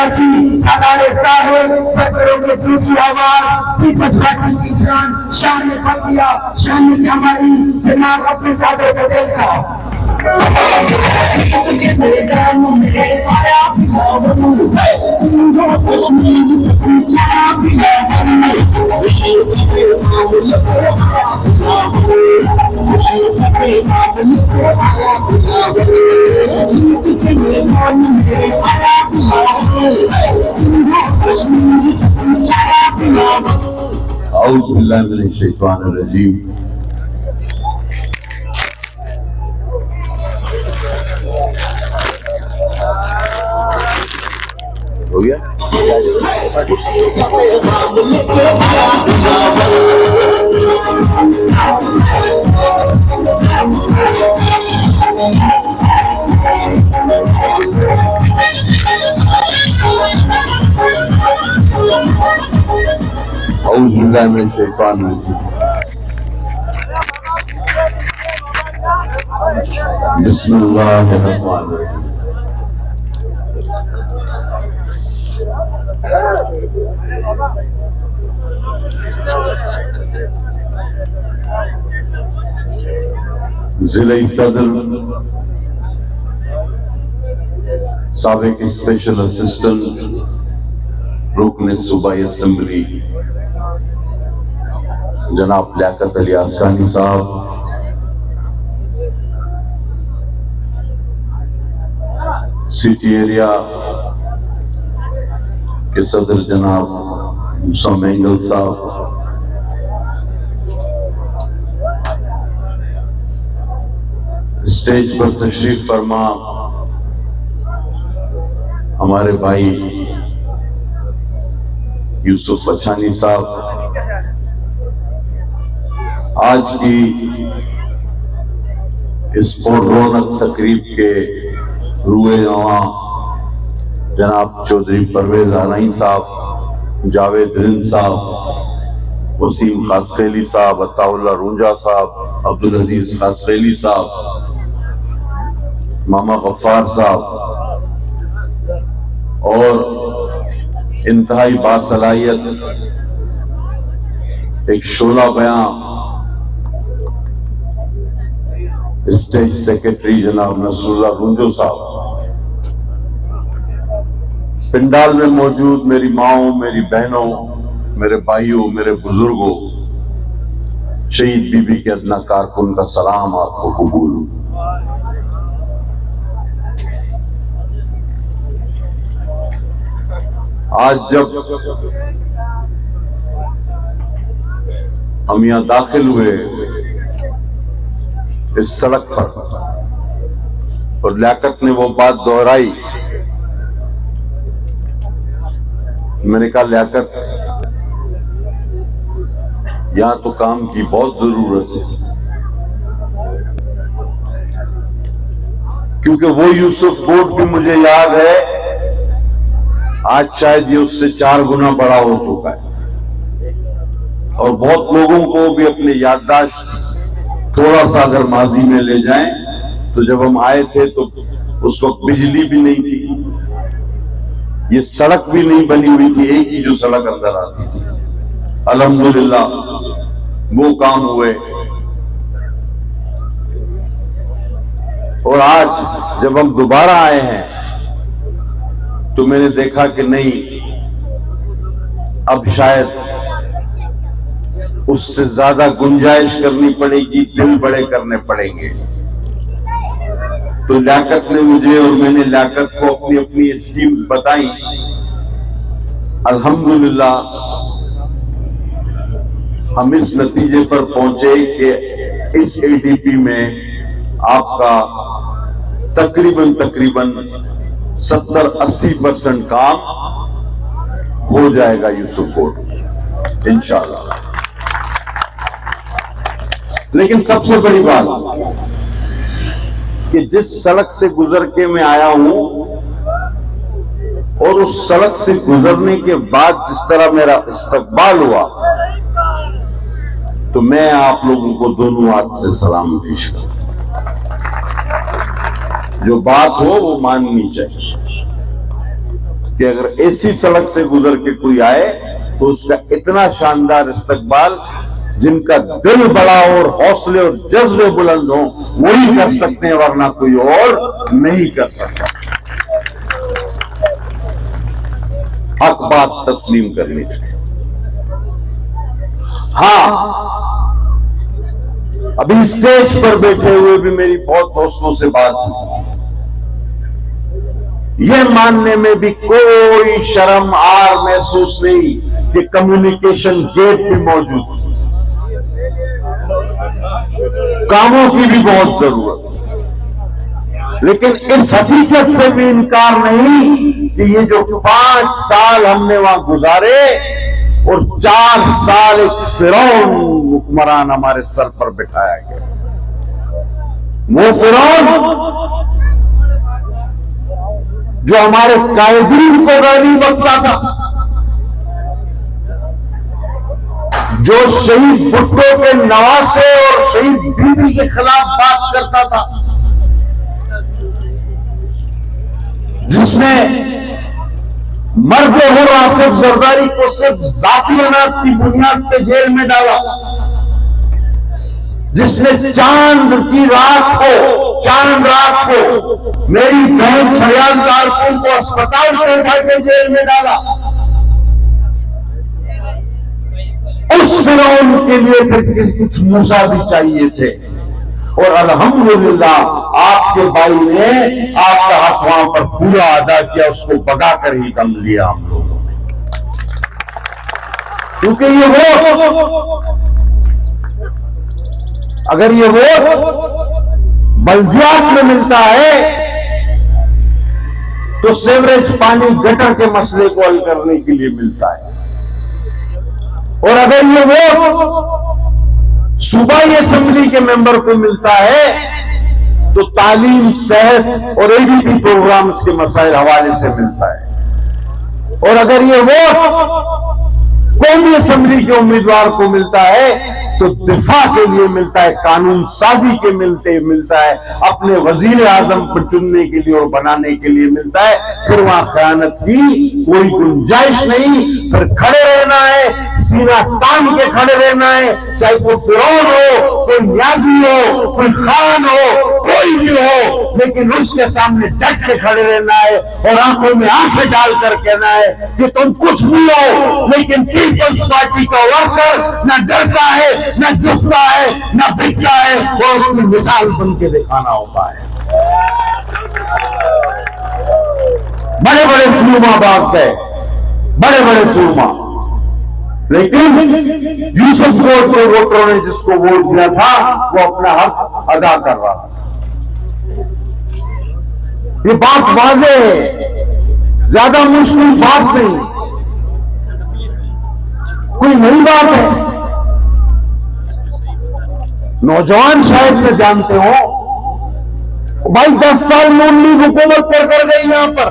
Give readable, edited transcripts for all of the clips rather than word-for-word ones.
कराची सादारे साहिल पत्थरों के दिल की आवाज पीपल्स पार्टी की जान शान पतिया शान हमारी जनाब अपने दादे पटेल साहब औज़ु बिल्लाहि मिनश शैतानिर रजीम। हो गया? औज़ु बिल्लाहि मिनश शैतानिर रजीम। बिस्मिल्लाहिर रहमानिर रहीम। जिले सदर साबिक स्पेशल असिस्टेंट रुकने सूबाई असेंबली जनाब लियाकत अली आसकानी साहब, सिटी एरिया के सदर जनाब मूसा मेंगल साहब, स्टेज पर तशरीफ फरमा हमारे भाई यूसुफ अच्छानी साहब, आज की इस पुररौनक तकरीब के रूए नवा जनाब चौधरी परवेज आनाई साहब, जावेद रिंद साहब, वसीम खासखेली साहब, अताउल्लाह रूंजा साहब, अब्दुल अजीज खासखेली साहब, मामा गफ्फार साहब और इंतहाई बासलाहियत एक शोला बयां स्टेज सेक्रेटरी जनाब नसरुल्लाह रूंजो साहब, पिंडाल में मौजूद मेरी माओ, मेरी बहनों, मेरे भाइयों, मेरे बुजुर्गों, शहीद बीबी के अदना कारकुन का सलाम आपको कबूल। आज जब हम यहां दाखिल हुए इस सड़क पर और लियाकत ने वो बात दोहराई, मैंने कहा लियाकत यहां तो काम की बहुत जरूरत है, क्योंकि वो यूसुफ बोर्ड भी मुझे याद है, आज शायद ये उससे 4 गुना बड़ा हो चुका है और बहुत लोगों को भी अपने याददाश्त थोड़ा सा अगर माजी में ले जाएं तो जब हम आए थे तो उस वक्त बिजली भी नहीं थी, ये सड़क भी नहीं बनी हुई थी, एक ही जो सड़क अंदर आती थी। अल्हम्दुलिल्लाह वो काम हुए और आज जब हम दोबारा आए हैं तो मैंने देखा कि नहीं, अब शायद उससे ज्यादा गुंजाइश करनी पड़ेगी, दिल बड़े करने पड़ेंगे। तो लियाकत ने मुझे और मैंने लियाकत को अपनी अपनी स्कीम्स बताई। अल्हम्दुलिल्लाह हम इस नतीजे पर पहुंचे कि इस एडीपी में आपका तकरीबन 70-80% काम हो जाएगा यूसुफ बोर्ड इंशाअल्लाह। लेकिन सबसे बड़ी बात कि जिस सड़क से गुजर के मैं आया हूं और उस सड़क से गुजरने के बाद जिस तरह मेरा इस्तकबाल हुआ, तो मैं आप लोगों को दोनों हाथ से सलाम पेश करता हूं। जो बात हो वो माननी चाहिए। कि अगर ऐसी सड़क से गुजर के कोई आए तो उसका इतना शानदार इस्तकबाल, जिनका दिल बड़ा और हौसले और जज्बे बुलंद हो वही कर सकते हैं, वरना कोई और नहीं कर सकता। हक बात तस्लीम करनी चाहिए। हाँ, अभी स्टेज पर बैठे हुए भी मेरी बहुत दोस्तों से बात हुई, यह मानने में भी कोई शर्म आर महसूस नहीं कि कम्युनिकेशन गैप भी मौजूद, कामों की भी बहुत जरूरत, लेकिन इस हकीकत से भी इनकार नहीं कि ये जो 5 साल हमने वहां गुजारे और 4 साल एक फिरौन हुक्मरान हमारे सर पर बिठाया गया। वो फिरौन जो हमारे कायदीन को गाली बकता था, जो शहीद भुट्टो के नवासे और शहीद बीबी के खिलाफ बात करता था, जिसने मर्द हो आसिफ जरदारी को सिर्फ जाती अनाज की बुनियाद पे जेल में डाला, जिसने चांद रात को मेरी बहन फरियाद कारकुन को अस्पताल से उठा के जेल में डाला, उस फिरौन के लिए फिर कुछ मूसा भी चाहिए थे। और अल्हम्दुलिल्लाह आपके भाई ने आपका हक वहां पर पूरा अदा किया, उसको भगा कर ही दम लिया हम लोगों ने, क्योंकि ये वोट, अगर ये वोट बल्दियात में मिलता है तो सीवरेज पानी गटर के मसले को हल करने के लिए मिलता है, और अगर ये वोट सूबाई असेंबली के मेंबर को मिलता है तो तालीम, सेहत और एडीपी प्रोग्राम्स के मसाइल हवाले से मिलता है, और अगर ये वोट कौमी असेंबली के उम्मीदवार को मिलता है तो दिफा के लिए मिलता है, कानून साजी के मिलता है, अपने वजीर आजम पर चुनने के लिए और बनाने के लिए मिलता है। फिर वहां खयानत की कोई गुंजाइश नहीं, फिर खड़े रहना है, सीना तान के खड़े रहना है, चाहे कोई फिरौन हो, कोई न्याजी हो, कोई खान हो, कोई भी हो, लेकिन उसके सामने डट के खड़े रहना है और आंखों में आंखें डालकर कहना है कि तुम कुछ भी हो, लेकिन पीपल्स पार्टी का वर्कर न डरता है, न झुकता है, न बिकता है, और उसकी मिसाल बन के दिखाना होता है। बड़े बड़े सूरमा बाग है, बड़े बड़े सूरमा, लेकिन यूसुफ कोर्ट के वोटरों ने जिसको वोट दिया था वो अपना हक अदा कर रहा था। ये बात वाज़ेह है, ज्यादा मुश्किल बात नहीं, कोई नई बात है। नौजवान शायद में जानते हो, भाई 10 साल नून लीग हुकूमत कर गई यहां पर,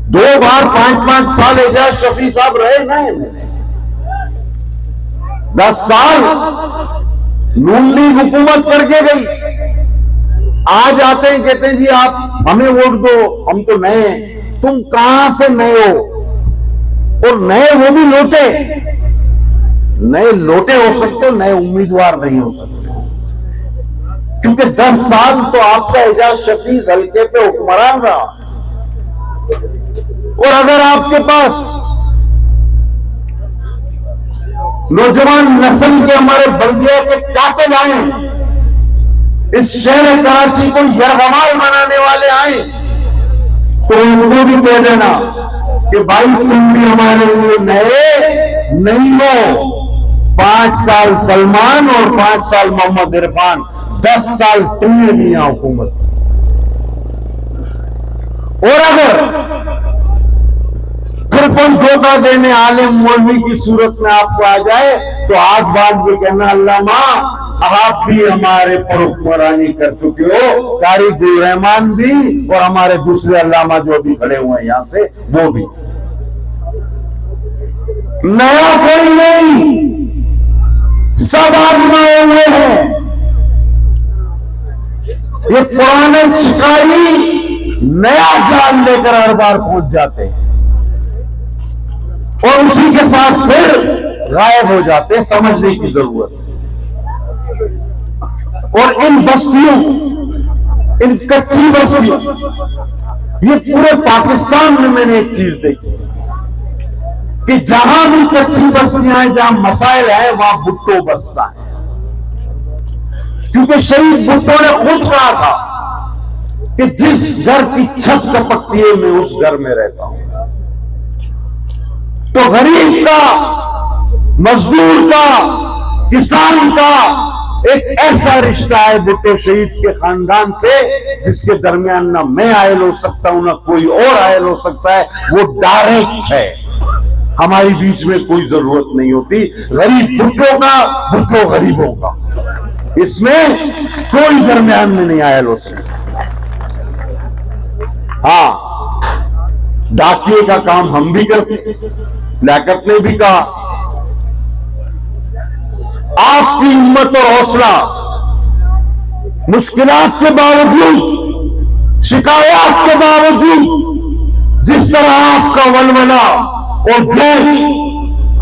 2 बार 5-5 साल एजाज शफी साहब रहे नहीं, 10 साल नून लीग हुकूमत करके गई। आज आते हैं कहते हैं जी आप हमें वोट दो, हम तो नए हैं। तुम कहां से नए हो? और नए वो भी लोटे, नए लोटे हो सकते हो, नए उम्मीदवार नहीं हो सकते, क्योंकि 10 साल तो आपका एजाज शफी हल्के पे हुक्मरान रहा। और अगर आपके पास नौजवान नस्ल के हमारे बल्दिया के कातिल आए, इस शहर कराची को यरगमाल बनाने वाले आए, तो उनको भी कह देना कि भाई तुम भी हमारे लिए नए नहीं हो। 5 साल सलमान और 5 साल मोहम्मद इरफान, 10 साल तुमने भी यहां हुकूमत। और अगर फिर कोई धोखा देने आलिम मौलवी की सूरत में आपको आ जाए तो हाथ बांध के कहना अल्लामा आप भी हमारे पर हुक्मरानी कर चुके हो, कारी गुल रहमान भी और हमारे दूसरे अल्लामा जो अभी खड़े हुए हैं यहां से वो भी। नया कोई नहीं, सब आजमाए हुए हैं। ये पुराने शिकारी नया जाल लेकर हर बार पहुंच जाते हैं और उसी के साथ फिर गायब हो जाते हैं। समझने की जरूरत है। और इन बस्तियों, इन कच्ची बस्तियों, ये पूरे पाकिस्तान में मैंने एक चीज देखी कि जहां भी कच्ची बस्तियां हैं, जहां मसाइल है, वहां भुट्टो बसता है। क्योंकि शहीद भुट्टो ने खुद कहा था कि जिस घर की छत चपकती है मैं उस घर में रहता हूं। तो गरीब का, मजदूर का, किसान का एक ऐसा रिश्ता है भुट्टो शहीद के खानदान से जिसके दरमियान ना मैं आयल हो सकता हूं ना कोई और आयल हो सकता है। वो डायरेक्ट है, हमारी बीच में कोई जरूरत नहीं होती। गरीब भुट्टो का, भुट्टो गरीबों का, इसमें कोई दरमियान में नहीं आयल हो सकता। हाँ, डाकिए का काम हम भी करते। लियाकत ने भी कहा आपकी हिम्मत और हौसला मुश्किलात के बावजूद, शिकायत के बावजूद, जिस तरह आपका वलवला और जोश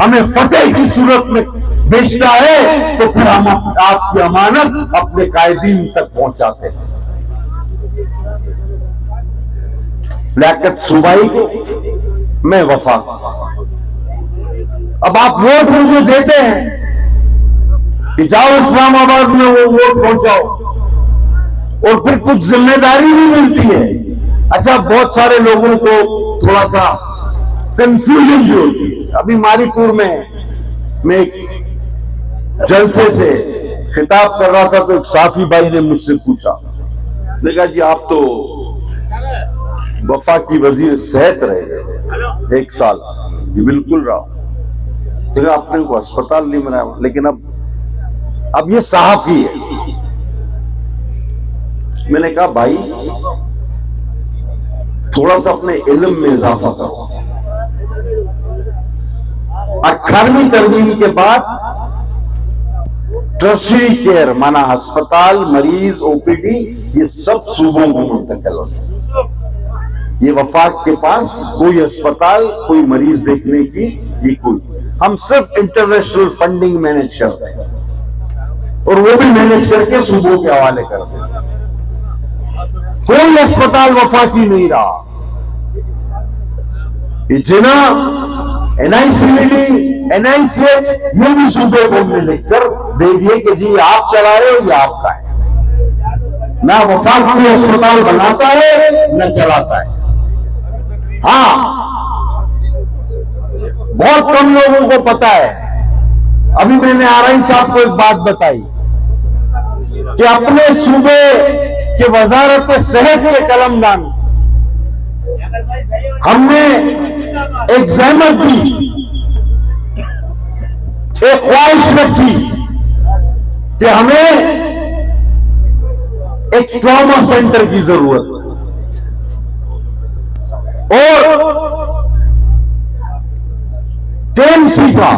हमें फतेह की सूरत में भेजता है, तो फिर हम आपकी अमानत अपने कायदीन तक पहुंचाते हैं। लियाकत सूबाई को, मैं वफा। अब आप वोट मुझे देते हैं कि जाओ इस्लामाबाद में वो वोट पहुंचाओ, और फिर कुछ जिम्मेदारी भी मिलती है। अच्छा, बहुत सारे लोगों को थोड़ा सा कंफ्यूजन भी होती है। अभी मारीपुर में मैं एक जलसे से खिताब कर रहा था तो एक साफी भाई ने मुझसे पूछा, देखा जी आप तो वफा की वजीर सेहत रहे 1 साल। जी बिल्कुल रहा। देखा अपने को अस्पताल नहीं बनाया, लेकिन अब ये सहाफी है। मैंने कहा भाई थोड़ा सा अपने इल्म में इजाफा करो। 18वीं तरमीम के बाद टर्शरी केयर माना अस्पताल, मरीज, ओपीडी, ये सब सूबों को मुंतकिल हो जाए। ये वफाक के पास कोई अस्पताल, कोई मरीज देखने की ये कोई, हम सिर्फ इंटरनेशनल फंडिंग मैनेज करते हैं और वो भी मैनेज करके सूबों के हवाले करते हैं। कोई अस्पताल वफाकी नहीं रहा। ये जिना, NICVD, NICH, ये भी सूबे को हमने लिखकर दे दिए कि जी आप चला रहे हो, ये आपका है। ना वफाक कोई अस्पताल बनाता है न चलाता है। हाँ, बहुत कम लोगों को पता है। अभी मैंने RI साहब को एक बात बताई कि अपने सूबे के वजारत सेहत के कलमदान हमने एक जहमत दी, एक ख्वाहिश रखी कि हमें एक ट्रॉमा सेंटर की जरूरत है। और KMC का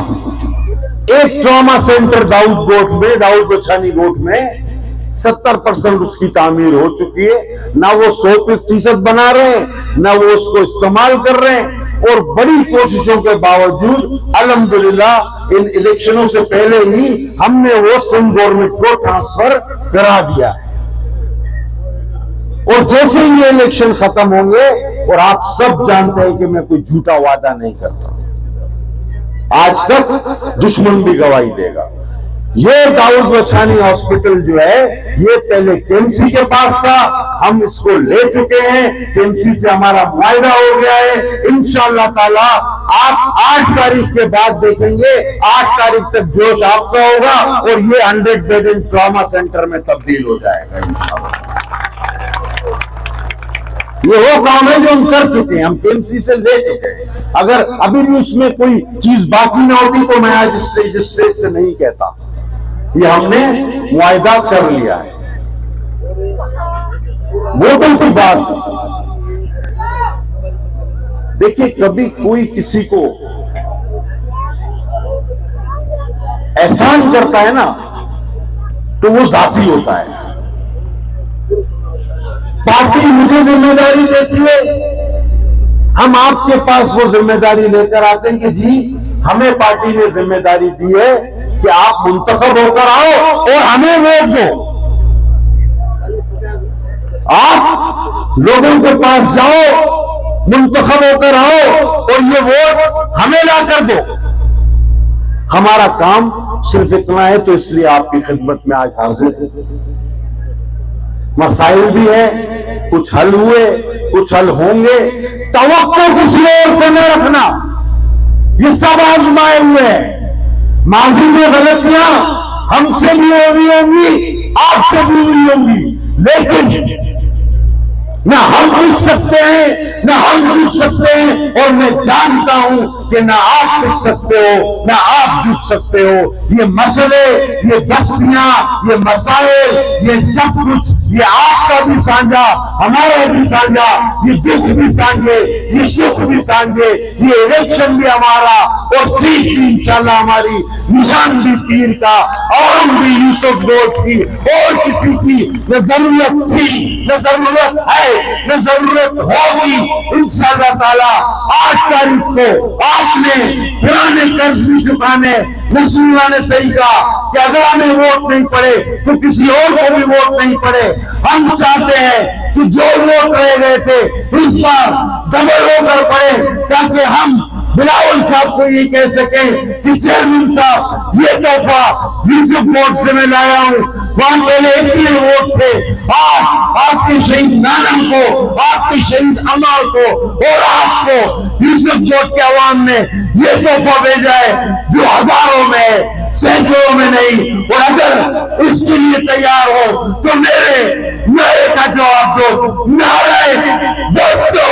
एक ट्रॉमा सेंटर दाऊद बछानी गोट में 70% उसकी तामीर हो चुकी है। ना वो 100% बना रहे हैं, ना वो उसको इस्तेमाल कर रहे हैं। और बड़ी कोशिशों के बावजूद अल्हम्दुलिल्लाह इन इलेक्शनों से पहले ही हमने वो सिंध गवर्नमेंट को ट्रांसफर करा दिया है। और जैसे ही ये इलेक्शन खत्म होंगे, और आप सब जानते हैं कि मैं कोई झूठा वादा नहीं करता, आज तक दुश्मन भी गवाही देगा। ये दाऊद बछानी हॉस्पिटल जो है, ये पहले KMC के पास था, हम इसको ले चुके हैं। KMC से हमारा मुआहदा हो गया है। इंशाअल्लाह ताला आप 8 तारीख के बाद देखेंगे, 8 तारीख तक जोश आपका होगा और ये 100 बेड ट्रॉमा सेंटर में तब्दील हो जाएगा इंशाअल्लाह। ये वो काम है जो हम कर चुके हैं, हम KMC से ले चुके हैं। अगर अभी भी उसमें कोई चीज बाकी ना होती तो मैं आज स्टेज से नहीं कहता। ये हमने मुआहदा कर लिया है। वोटों की बात, देखिए कभी कोई किसी को एहसान करता है ना, तो वो जाती होता है। पार्टी मुझे जिम्मेदारी देती है, हम आपके पास वो जिम्मेदारी लेकर आते हैं कि जी हमें पार्टी ने जिम्मेदारी दी है कि आप मुंतखब होकर आओ और हमें वोट दो। आप लोगों के पास जाओ, मुंतखब होकर आओ और ये वोट हमें ला कर दो। हमारा काम सिर्फ इतना है, तो इसलिए आपकी खिदमत में आज हाजिर है। मसाइल भी है, कुछ हल हुए, कुछ हल होंगे। तवक्को किसी और से न रखना, ये सब आजमाए हुए हैं। माजी में गलतियां हमसे भी हो रही होंगी, आपसे भी हुई होंगी, लेकिन ना हम रुक सकते हैं, ना हम झुक सकते हैं। और मैं जानता हूं कि ना आप रुक सकते हो, ना आप झुक सकते हो। ये मसले, ये बस्तियां, ये मसाइल, ये सब कुछ, ये आपका भी साझा, हमारा भी साझा, ये दुख भी साझे, ये सुख भी साझे, ये इलेक्शन भी हमारा और जीत भी इंशाल्लाह हमारी। निशान भी तीर का, आम भी यूसुफ गोट की, और किसी की न जरूरत थी, न जरूरत है, न जरूरत होगी। इंशाअल्लाह ताला 8 तारीख को आपने पुराने कर्ज भी चुकाने। नसूरुल्लाह ने सही कहा कि अगर हमें वोट नहीं पड़े तो किसी और को भी वोट नहीं पड़े। हम चाहते हैं कि जो वोट रह गए थे इस बार डबल होकर पड़े, ताकि हम बिलावल साहब को ये कह सकें कि चेयरमैन साहब ये तोहफा यूसुफ वोट से मैं लाया हूं। वहां पहले इतने वोट थे, आज आपके शहीद नाना को, आपके शहीद अमाल को और आपको यूसुफ वोट के अवाम ने ये तोहफा भेजा है जो हजारों में, सैकड़ों में नहीं। और अगर इसके लिए तैयार हो तो मेरे का जवाब दो, नारे दो।